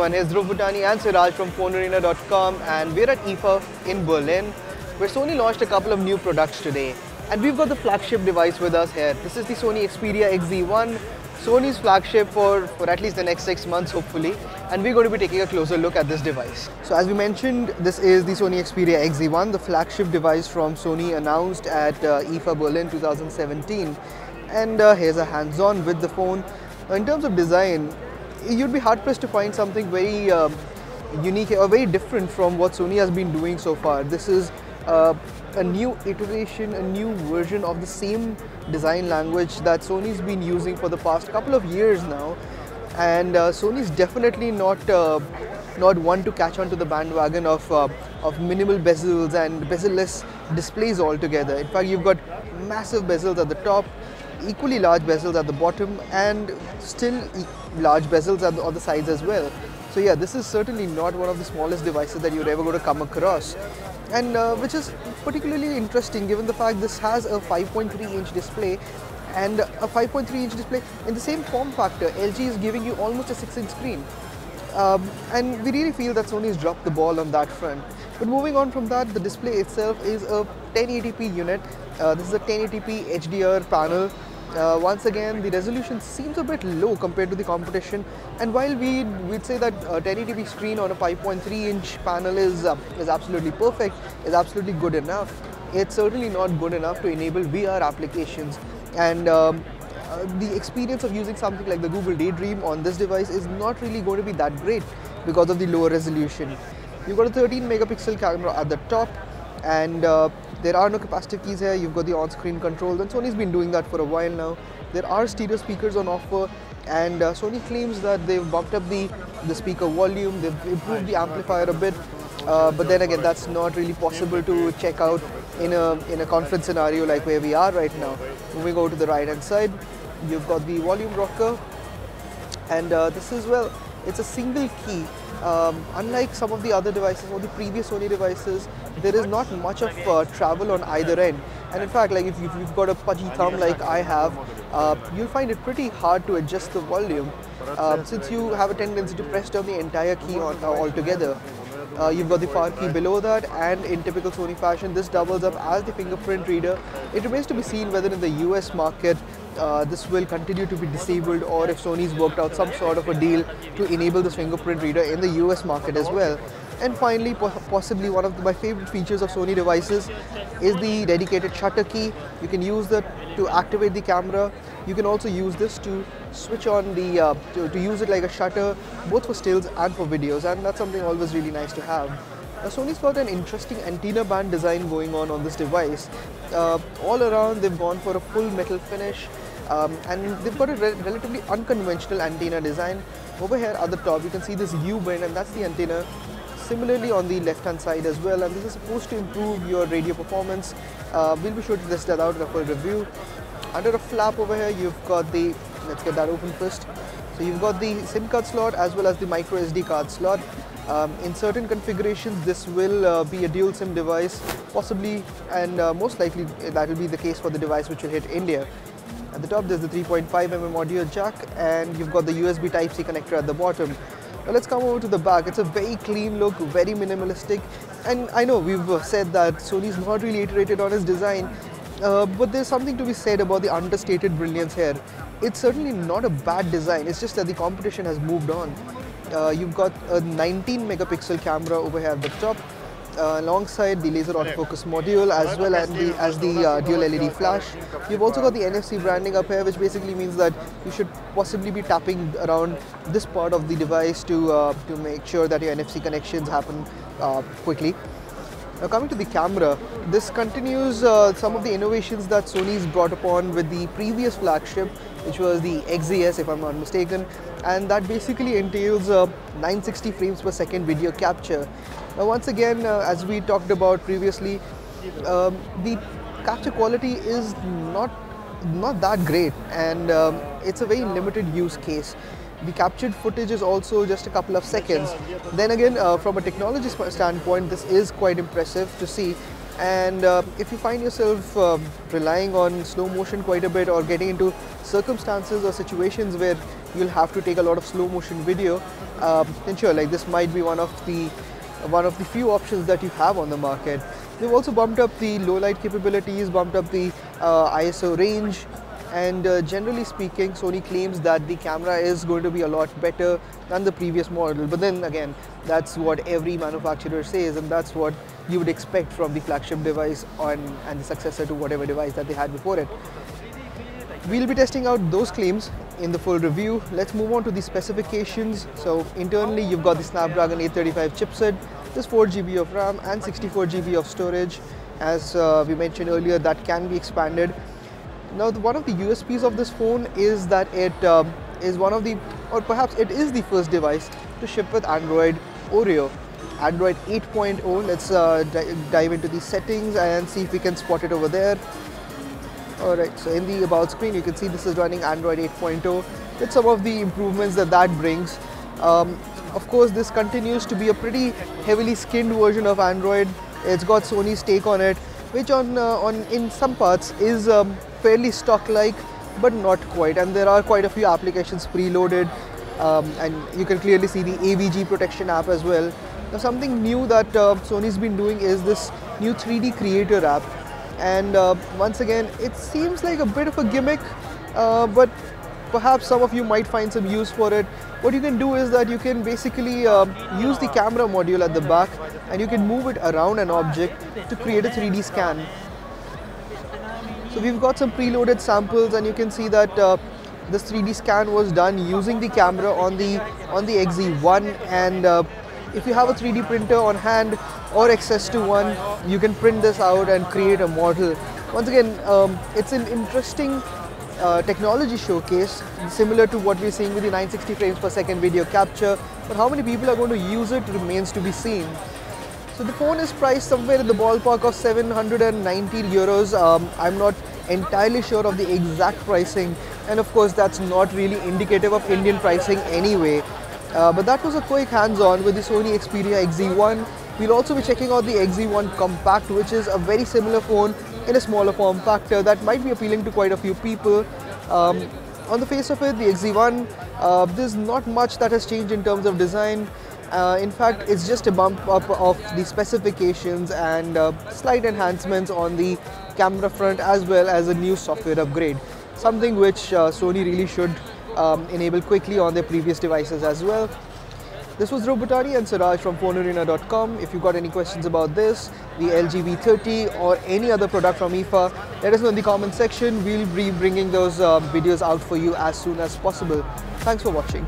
everyone, here's Dhruv Bhutani and Siraj from FoneArena.com, and we're at IFA in Berlin, where Sony launched a couple of new products today. And we've got the flagship device with us here. This is the Sony Xperia XZ1, Sony's flagship for at least the next 6 months hopefully, and we're going to be taking a closer look at this device. So as we mentioned, this is the Sony Xperia XZ1, the flagship device from Sony, announced at IFA Berlin 2017. And here's a hands-on with the phone. In terms of design, you'd be hard-pressed to find something very unique or very different from what Sony has been doing so far. This is a new iteration, a new version of the same design language that Sony's been using for the past couple of years now. And Sony's definitely not one to catch on to the bandwagon of minimal bezels and bezel-less displays altogether. In fact, you've got massive bezels at the top, equally large bezels at the bottom, and still large bezels on the sides as well. So yeah, this is certainly not one of the smallest devices that you're ever going to come across, and which is particularly interesting given the fact this has a 5.3-inch display, and a 5.3-inch display in the same form factor. LG is giving you almost a 6-inch screen, and we really feel that Sony's dropped the ball on that front. But moving on from that, the display itself is a 1080p unit. This is a 1080p HDR panel. Once again, the resolution seems a bit low compared to the competition, and while we'd say that a 1080p screen on a 5.3-inch panel is absolutely perfect, is absolutely good enough, it's certainly not good enough to enable VR applications. And the experience of using something like the Google Daydream on this device is not really going to be that great because of the lower resolution. You've got a 13-megapixel camera at the top, and there are no capacitive keys here. You've got the on-screen controls, and Sony's been doing that for a while now. There are stereo speakers on offer, and Sony claims that they've bumped up the speaker volume, they've improved the amplifier a bit, but then again, that's not really possible to check out in a conference scenario like where we are right now. Moving over to the right-hand side, you've got the volume rocker, and this as well, it's a single key. Unlike some of the other devices or the previous Sony devices, there is not much of travel on either end. And in fact, like if you've got a pudgy thumb like I have, you'll find it pretty hard to adjust the volume since you have a tendency to press down the entire key altogether. You've got the power key below that, and in typical Sony fashion, this doubles up as the fingerprint reader. It remains to be seen whether in the US market this will continue to be disabled, or if Sony's worked out some sort of a deal to enable this fingerprint reader in the US market as well. And finally, possibly one of my favorite features of Sony devices is the dedicated shutter key. You can use that to activate the camera. You can also use this to switch on the, to use it like a shutter, both for stills and for videos, and that's something always really nice to have. Now, Sony's got an interesting antenna band design going on this device. All around, they've gone for a full metal finish, and they've got a relatively unconventional antenna design. Over here at the top, you can see this U-bend, and that's the antenna. Similarly on the left-hand side as well, and this is supposed to improve your radio performance. We'll be sure to test that out in a full review. Under a flap over here, you've got the, let's get that open first. So you've got the SIM card slot as well as the micro SD card slot. In certain configurations, this will be a dual SIM device, possibly, and most likely that will be the case for the device which will hit India. At the top, there's the 3.5mm audio jack, and you've got the USB Type-C connector at the bottom. Now let's come over to the back. It's a very clean look, very minimalistic, and I know we've said that Sony's not really iterated on its design, but there's something to be said about the understated brilliance here. It's certainly not a bad design, it's just that the competition has moved on. You've got a 19-megapixel camera over here at the top, alongside the laser autofocus module as well as the dual LED flash. You've also got the NFC branding up here, which basically means that you should possibly be tapping around this part of the device to make sure that your NFC connections happen quickly. Now coming to the camera, this continues some of the innovations that Sony's brought upon with the previous flagship, which was the XZS if I'm not mistaken, and that basically entails 960 frames per second video capture. Now once again, as we talked about previously, the capture quality is not that great, and it's a very limited use case. The captured footage is also just a couple of seconds. Then again, from a technology standpoint, this is quite impressive to see. And if you find yourself relying on slow motion quite a bit, or getting into circumstances or situations where you'll have to take a lot of slow motion video, then sure, like this might be one of the few options that you have on the market. They've also bumped up the low light capabilities, bumped up the ISO range, and generally speaking, Sony claims that the camera is going to be a lot better than the previous model. But then again, that's what every manufacturer says, and that's what you would expect from the flagship device and the successor to whatever device that they had before it. We'll be testing out those claims in the full review. Let's move on to the specifications. So internally, you've got the Snapdragon 835 chipset. There's 4 GB of RAM and 64 GB of storage. As we mentioned earlier, that can be expanded. Now, one of the USPs of this phone is that it is one of the, or perhaps it is the first device to ship with Android Oreo. Android 8.0. Let's dive into the settings and see if we can spot it over there. Alright, so in the about screen you can see this is running Android 8.0 with some of the improvements that brings. Of course, this continues to be a pretty heavily skinned version of Android. It's got Sony's take on it, which in some parts is fairly stock-like, but not quite. And there are quite a few applications preloaded, and you can clearly see the AVG protection app as well. Now, something new that Sony's been doing is this new 3D creator app. And once again, it seems like a bit of a gimmick, but perhaps some of you might find some use for it. What you can do is that you can basically use the camera module at the back, and you can move it around an object to create a 3D scan. So we've got some preloaded samples, and you can see that this 3D scan was done using the camera on the XZ1, and if you have a 3D printer on hand or access to one, you can print this out and create a model. Once again, it's an interesting technology showcase, similar to what we're seeing with the 960 frames per second video capture, but how many people are going to use it remains to be seen. So the phone is priced somewhere in the ballpark of 790 euros. I'm not entirely sure of the exact pricing, and of course that's not really indicative of Indian pricing anyway. But that was a quick hands-on with the Sony Xperia XZ1. We'll also be checking out the XZ1 Compact, which is a very similar phone in a smaller form factor that might be appealing to quite a few people. On the face of it, the XZ1, there's not much that has changed in terms of design. In fact, it's just a bump up of the specifications and slight enhancements on the camera front, as well as a new software upgrade. Something which Sony really should enable quickly on their previous devices as well. This was Robotani and Siraj from FoneArena.com. If you've got any questions about this, the LG V30 or any other product from IFA, let us know in the comment section. We'll be bringing those videos out for you as soon as possible. Thanks for watching.